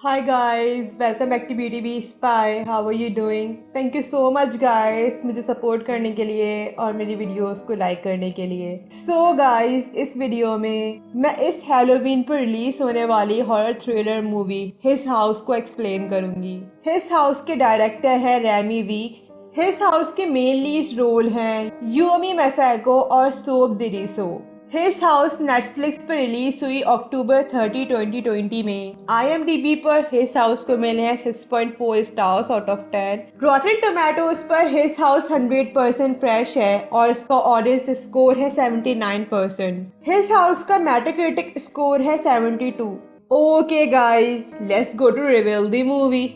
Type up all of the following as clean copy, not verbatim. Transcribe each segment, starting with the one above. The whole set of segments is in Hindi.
Hi guys, welcome back to BTV Spy. How are you doing? Thank you so much guys मुझे सपोर्ट करने के लिए और मेरी वीडियोस को लाइक करने के लिए। So guys, इस वीडियो में मैं इस हैलोवीन पर रिलीज होने वाली horror thriller movie his house को एक्सप्लेन करूंगी। हिज हाउस के डायरेक्टर है रैमी वीक्स। हिज हाउस के मेन लीड रोल हैं यूमी मैसाको और सोब डिरीसो। हिज हाउस नेटफ्लिक्स पर रिलीज हुई अक्टूबर 30, 2020 में। IMDb पर हिज हाउस को मिले हैं 6.4 stars out of 10। Rotten Tomatoes पर हिज हाउस 100% फ्रेश है और इसका ऑडियंस स्कोर है 79%। हिज हाउस का मेटाक्रिटिक स्कोर है 72। Okay guys, let's go to reveal the movie.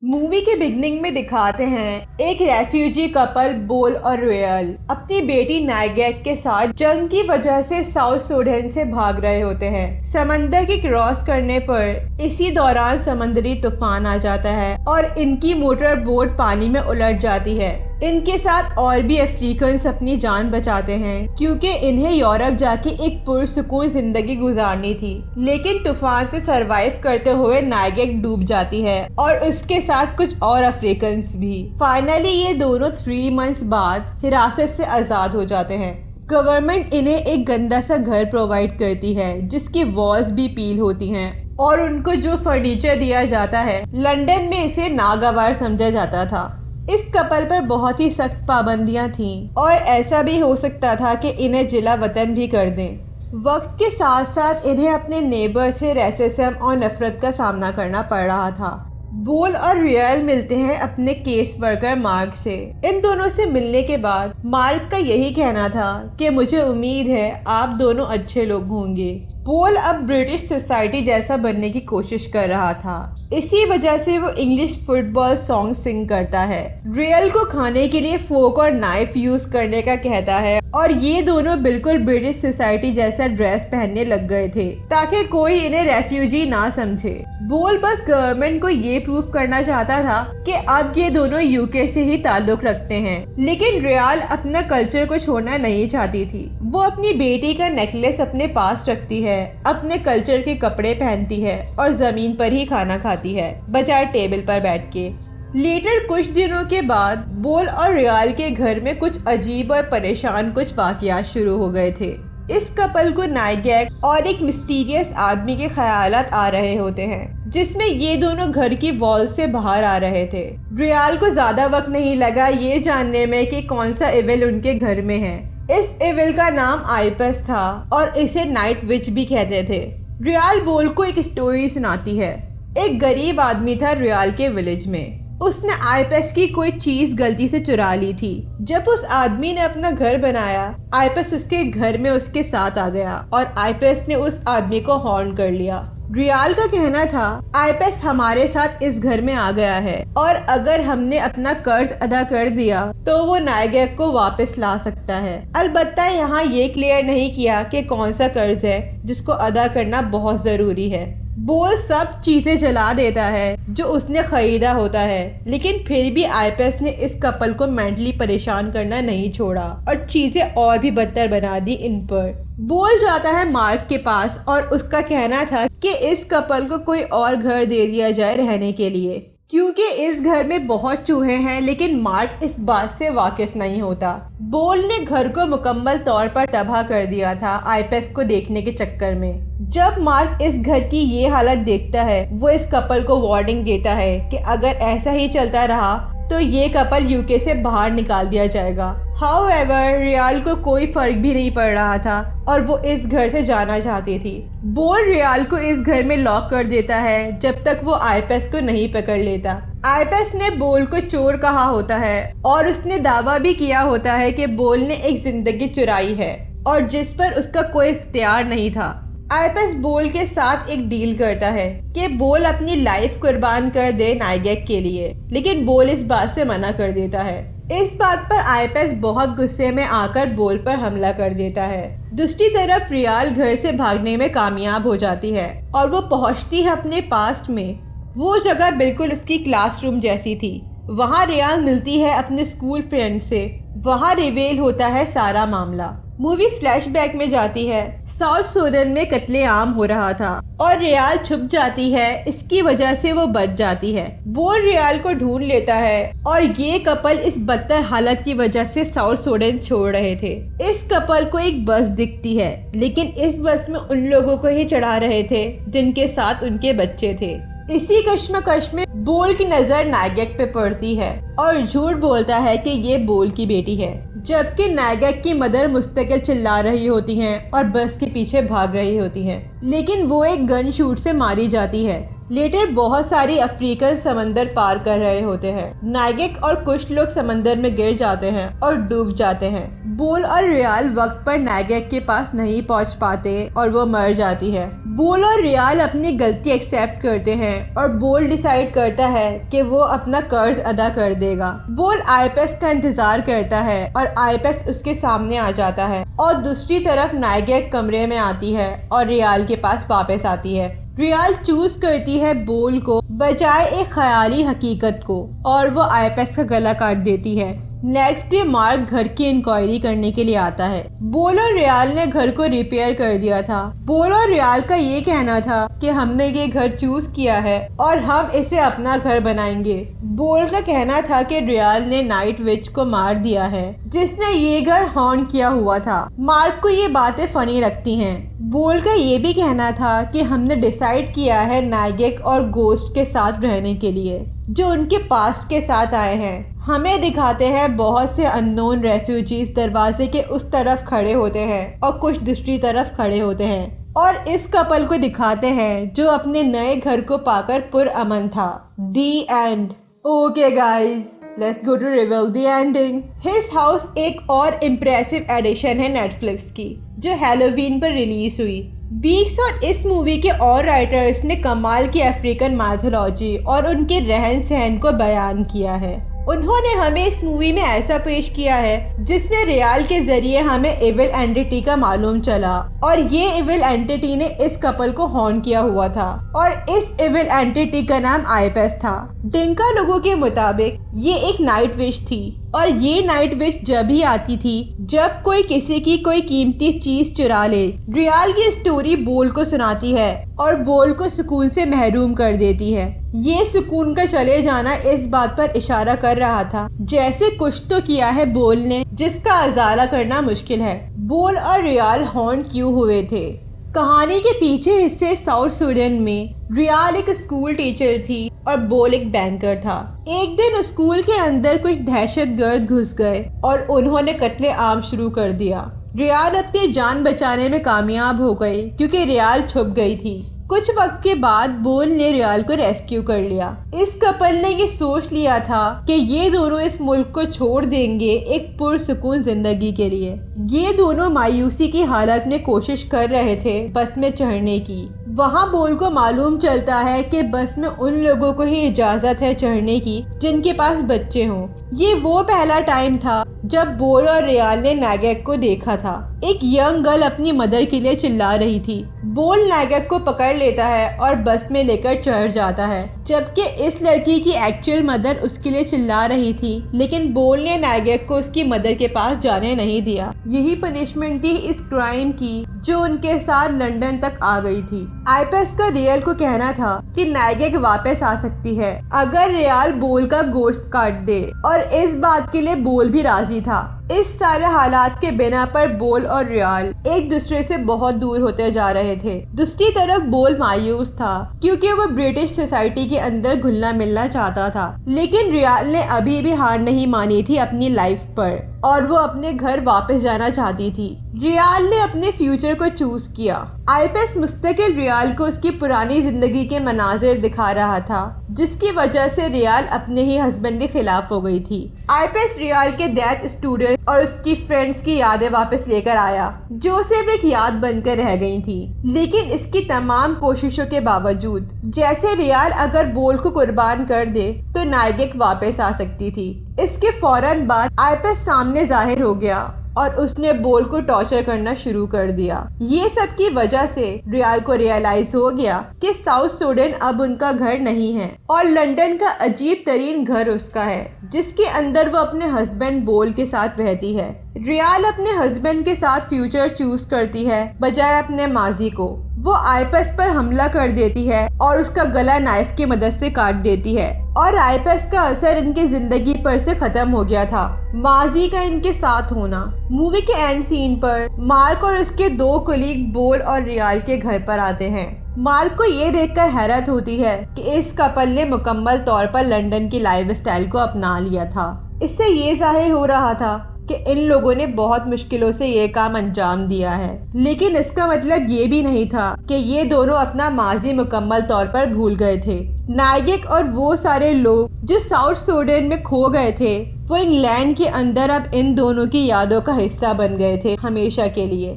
Movie के बिगनिंग में दिखाते हैं एक रेफ्यूजी कपल बोल और रोयल अपनी बेटी नाइगैक के साथ जंग की वजह से साउथ सूडान से भाग रहे होते हैं। समंदर की क्रॉस करने पर इसी दौरान समंदरी तूफान आ जाता है और इनकी मोटर बोट पानी में उलट जाती है। इनके साथ और भी अफ्रीकन्स अपनी जान बचाते हैं क्योंकि इन्हें यूरोप जाके एक पुरसुकून जिंदगी गुजारनी थी, लेकिन तूफान से सरवाइव करते हुए नाइगैक डूब जाती है और उसके साथ कुछ और अफ्रीकन्स भी। फाइनली ये दोनों 3 मंथ्स बाद हिरासत से आजाद हो जाते हैं। गवर्नमेंट इन्हें एक गंदा सा घर प्रोवाइड करती है जिसकी वॉल्स भी पील होती हैं और उनको जो फर्नीचर दिया जाता है लंदन में इसे नागवार समझा जाता था। इस कपल पर बहुत ही सख्त पाबंदियां थीं और ऐसा भी हो सकता था कि इन्हें जिला वतन भी कर दें। वक्त के साथ साथ इन्हें अपने नेबर से रेसिज्म और नफरत का सामना करना पड़ रहा था। बोल और रियल मिलते हैं अपने केस वर्कर मार्क से। इन दोनों से मिलने के बाद मार्क का यही कहना था कि मुझे उम्मीद है आप दोनों अच्छे लोग होंगे। बोल अब ब्रिटिश सोसाइटी जैसा बनने की कोशिश कर रहा था, इसी वजह से वो इंग्लिश फुटबॉल सॉन्ग सिंग करता है। रियल को खाने के लिए फोक और नाइफ यूज करने का कहता है और ये दोनों बिल्कुल ब्रिटिश सोसाइटी जैसा ड्रेस पहनने लग गए थे ताकि कोई इन्हें रेफ्यूजी ना समझे। बोल बस गवर्नमेंट को ये प्रूव करना चाहता था कि अब ये दोनों यूके से ही ताल्लुक रखते हैं, लेकिन रियल अपना कल्चर को छोड़ना नहीं चाहती थी। वो अपनी बेटी का नेकलेस अपने पास रखती है, अपने कल्चर के कपड़े पहनती है और जमीन पर ही खाना खाती है बजाय टेबल पर बैठ के। लेटर कुछ दिनों के बाद बोल और रियल के घर में कुछ अजीब और परेशान कुछ वाकयात शुरू हो गए थे। इस कपल को नाइगैक और एक मिस्टीरियस आदमी के ख्यालात आ रहे होते हैं जिसमें ये दोनों घर की वॉल से बाहर आ रहे थे। रियल को ज्यादा वक्त नहीं लगा ये जानने में कि कौन सा इविल उनके घर में है। इस इविल का नाम आइपस था और इसे नाइट विच भी कहते थे। रियल बोल को एक स्टोरी सुनाती है। एक गरीब आदमी था रियल के विलेज में। उसने आइपस की कोई चीज गलती से चुरा ली थी। जब उस आदमी ने अपना घर बनाया, आइपस उसके घर में उसके साथ आ गया और आइपस ने उस आदमी को हॉर्न कर लिया। रियल का कहना था आइपस हमारे साथ इस घर में आ गया है और अगर हमने अपना कर्ज अदा कर दिया तो वो नाइगैक को वापस ला सकता है। अलबत्ता यहाँ ये क्लियर नहीं किया कि कौन सा कर्ज है जिसको अदा करना बहुत जरूरी है। बोल सब चीजें जला देता है जो उसने खरीदा होता है, लेकिन फिर भी आइपस ने इस कपल को मेंटली परेशान करना नहीं छोड़ा और चीजें और भी बदतर बना दी इन पर। बोल जाता है मार्क के पास और उसका कहना था कि इस कपल को कोई और घर दे दिया जाए रहने के लिए क्योंकि इस घर में बहुत चूहे हैं, लेकिन मार्क इस बात से वाकिफ नहीं होता। बोल ने घर को मुकम्मल तौर पर तबाह कर दिया था आइपस को देखने के चक्कर में। जब मार्क इस घर की ये हालत देखता है वो इस कपल को वार्निंग देता है कि अगर ऐसा ही चलता रहा तो ये कपल यूके से बाहर निकाल दिया जाएगा। हाउएवर रियल को कोई फर्क भी नहीं पड़ रहा था और वो इस घर से जाना चाहती थी। बोल रियल को इस घर में लॉक कर देता है जब तक वो आइपस को नहीं पकड़ लेता। आइपस ने बोल को चोर कहा होता है और उसने दावा भी किया होता है कि बोल ने एक जिंदगी चुराई है और जिस पर उसका कोई इख्तियार नहीं था। आइपस बोल के साथ एक डील करता है कि बोल अपनी लाइफ कुर्बान कर दे नाइगैक के लिए, लेकिन बोल इस बात से मना कर देता है। इस बात पर आइपस बहुत गुस्से में आकर बोल पर हमला कर देता है। दूसरी तरफ रियल घर से भागने में कामयाब हो जाती है और वो पहुंचती है अपने पास्ट में। वो जगह बिल्कुल उसकी क्लासरूम जैसी थी। वहाँ रियल मिलती है अपने स्कूल फ्रेंड से। वहाँ रिवील होता है सारा मामला। मूवी फ्लैशबैक में जाती है। साउथ सूडान में कत्लेआम हो रहा था और रियाल छुप जाती है, इसकी वजह से वो बच जाती है। बोल रियाल को ढूंढ लेता है और ये कपल इस बदतर हालत की वजह से साउथ सूडान छोड़ रहे थे। इस कपल को एक बस दिखती है, लेकिन इस बस में उन लोगों को ही चढ़ा रहे थे जिनके साथ उनके बच्चे थे। इसी कश्मकश में बोल की नजर नायगेक पे पड़ती है और झूठ बोलता है कि ये बोल की बेटी है, जबकि नायगेक की मदर मुस्तकिल चिल्ला रही होती हैं और बस के पीछे भाग रही होती हैं, लेकिन वो एक गन शूट से मारी जाती है। लेटर बहुत सारी अफ्रीकन समंदर पार कर रहे होते हैं। नायगेक और कुछ लोग समंदर में गिर जाते हैं और डूब जाते हैं। बोल और रियाल वक्त पर नायगेक के पास नहीं पहुंच पाते और वो मर जाती है। बोल और रियाल अपनी गलती एक्सेप्ट करते हैं और बोल डिसाइड करता है कि वो अपना कर्ज अदा कर देगा। बोल आईपेस का इंतजार करता है और आईपेस उसके सामने आ जाता है और दूसरी तरफ नायगेक कमरे में आती है और रियाल के पास वापस आती है। रियाल चूज करती है बोल को बजाय एक ख्याली हकीकत को और वो आईपेस का गला काट देती है। नेक्स्ट डे मार्क घर की इंक्वायरी करने के लिए आता है। बोल और रियाल ने घर को रिपेयर कर दिया था। बोल और रियाल का ये कहना था कि हमने ये घर चूज किया है और हम इसे अपना घर बनाएंगे। बोल का कहना था कि रियाल ने नाइट विच को मार दिया है, जिसने ये घर हॉन्ट किया हुआ था। मार्क को ये बातें फनी लगती हैं। बोल का ये भी कहना था कि हमने डिसाइड किया है नायगेक और गोस्ट के साथ रहने के लिए, जो उनके पास्ट के साथ आए हैं। हमें दिखाते हैं बहुत से अननोन रेफ्यूजीज दरवाजे के उस तरफ खड़े होते हैं और कुछ दूसरी तरफ खड़े होते हैं और इस कपल को दिखाते हैं जो अपने नए घर को पाकर पुरअमन था। The end. Okay guys, let's go to reveal the ending. His house एक और इम्प्रेसिव एडिशन है नेटफ्लिक्स की, जो हैलोवीन पर रिलीज हुई। वीक्स और इस मूवी के और राइटर्स ने कमाल की अफ्रीकन माइथोलॉजी और उनके रहन सहन को बयान किया है। उन्होंने हमें इस मूवी में ऐसा पेश किया है जिसमें रियाल के जरिए हमें इविल एंटिटी का मालूम चला और ये इविल एंटिटी ने इस कपल को हॉन्ट किया हुआ था और इस इविल एंटिटी का नाम आईपेस था। डिंका लोगों के मुताबिक ये एक नाइट विश थी और ये नाइट विश जब ही आती थी जब कोई किसी की कोई कीमती चीज चुरा ले। रियाल की स्टोरी बोल को सुनाती है और बोल को सुकून से महरूम कर देती है। ये सुकून का चले जाना इस बात पर इशारा कर रहा था जैसे कुछ तो किया है बोल ने, जिसका अजाला करना मुश्किल है। बोल और रियाल हॉन्ट क्यों हुए थे? कहानी के पीछे हिस्से साउथ सूडान में रियाल एक स्कूल टीचर थी और बोल एक बैंकर था। एक दिन स्कूल के अंदर कुछ दहशतगर्द घुस गए और उन्होंने कत्लेआम शुरू कर दिया। रियाल अपनी जान बचाने में कामयाब हो गई क्योंकि रियाल छुप गई थी। कुछ वक्त के बाद बोल ने रियाल को रेस्क्यू कर लिया। इस कपल ने ये सोच लिया था कि ये दोनों इस मुल्क को छोड़ देंगे एक पुरसुकून जिंदगी के लिए। ये दोनों मायूसी की हालत में कोशिश कर रहे थे बस में चढ़ने की। वहाँ बोल को मालूम चलता है कि बस में उन लोगों को ही इजाजत है चढ़ने की जिनके पास बच्चे हों। ये वो पहला टाइम था जब बोल और रियाल ने नायगेक को देखा था। एक यंग गर्ल अपनी मदर के लिए चिल्ला रही थी। बोल नायगेक को पकड़ लेता है और बस में लेकर चढ़ जाता है, जबकि इस लड़की की एक्चुअल मदर उसके लिए चिल्ला रही थी, लेकिन बोल ने नायगेक को उसकी मदर के पास जाने नहीं दिया। यही पनिशमेंट थी इस क्राइम की जो उनके साथ लंदन तक आ गई थी। आईपेस का रियल को कहना था कि नायगेक वापस आ सकती है अगर रियाल बोल का गोश्त काट दे और इस बात के लिए बोल भी राजी था। इस सारे हालात के बिना पर बोल और रियाल एक दूसरे से बहुत दूर होते जा रहे थे। दूसरी तरफ बोल मायूस था क्योंकि वो ब्रिटिश सोसाइटी के अंदर घुलना मिलना चाहता था, लेकिन रियाल ने अभी भी हार नहीं मानी थी अपनी लाइफ पर और वो अपने घर वापस जाना चाहती थी। रियाल ने अपने फ्यूचर को चूज किया। आईपेस मुस्तकिल रियाल को उसकी पुरानी जिंदगी के मनाजिर दिखा रहा था, जिसकी वजह से रियाल अपने ही हस्बैंड के खिलाफ हो गई थी। आईपेस रियाल के डेथ स्टूडेंट और उसकी फ्रेंड्स की यादें वापस लेकर आया जो सिर्फ एक याद बनकर रह गई थी। लेकिन इसकी तमाम कोशिशों के बावजूद जैसे रियाल अगर बोल को कुर्बान कर दे तो नायगेक वापस आ सकती थी। इसके फौरन बाद आईपेस सामने जाहिर हो गया और उसने बोल को टॉर्चर करना शुरू कर दिया। ये सब की वजह से रियाल को रियलाइज हो गया कि साउथ सूडान अब उनका घर नहीं है और लंदन का अजीब तरीन घर उसका है, जिसके अंदर वो अपने हस्बैंड बोल के साथ रहती है। रियाल अपने हस्बैंड के साथ फ्यूचर चूज करती है बजाय अपने माजी को। वो आईपेस पर हमला कर देती है और उसका गला नाइफ की मदद से काट देती है और आईपेस का असर इनकी जिंदगी पर से खत्म हो गया था, माजी का इनके साथ होना। मूवी के एंड सीन पर मार्क और उसके दो कलीग बोल और रियाल के घर पर आते हैं। मार्क को ये देखकर हैरत होती है कि इस कपल ने मुकम्मल तौर पर लंदन की लाइफस्टाइल को अपना लिया था। इससे ये जाहिर हो रहा था कि इन लोगों ने बहुत मुश्किलों से ये काम अंजाम दिया है, लेकिन इसका मतलब ये भी नहीं था कि ये दोनों अपना माजी मुकम्मल तौर पर भूल गए थे। नायगिक और वो सारे लोग जो साउथ सूडान में खो गए थे, वो इंग्लैंड के अंदर अब इन दोनों की यादों का हिस्सा बन गए थे हमेशा के लिए।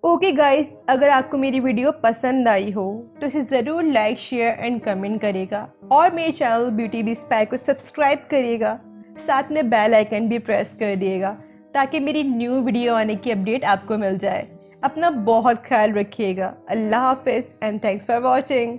ओके गाइस, अगर आपको मेरी वीडियो पसंद आई हो तो इसे ज़रूर लाइक, शेयर एंड कमेंट करेगा और मेरे चैनल ब्यूटी बी स्पाई को सब्सक्राइब करिएगा। साथ में बेल आइकन भी प्रेस कर दिएगा ताकि मेरी न्यू वीडियो आने की अपडेट आपको मिल जाए। अपना बहुत ख्याल रखिएगा। अल्लाह हाफिज़ एंड थैंक्स फॉर वॉचिंग।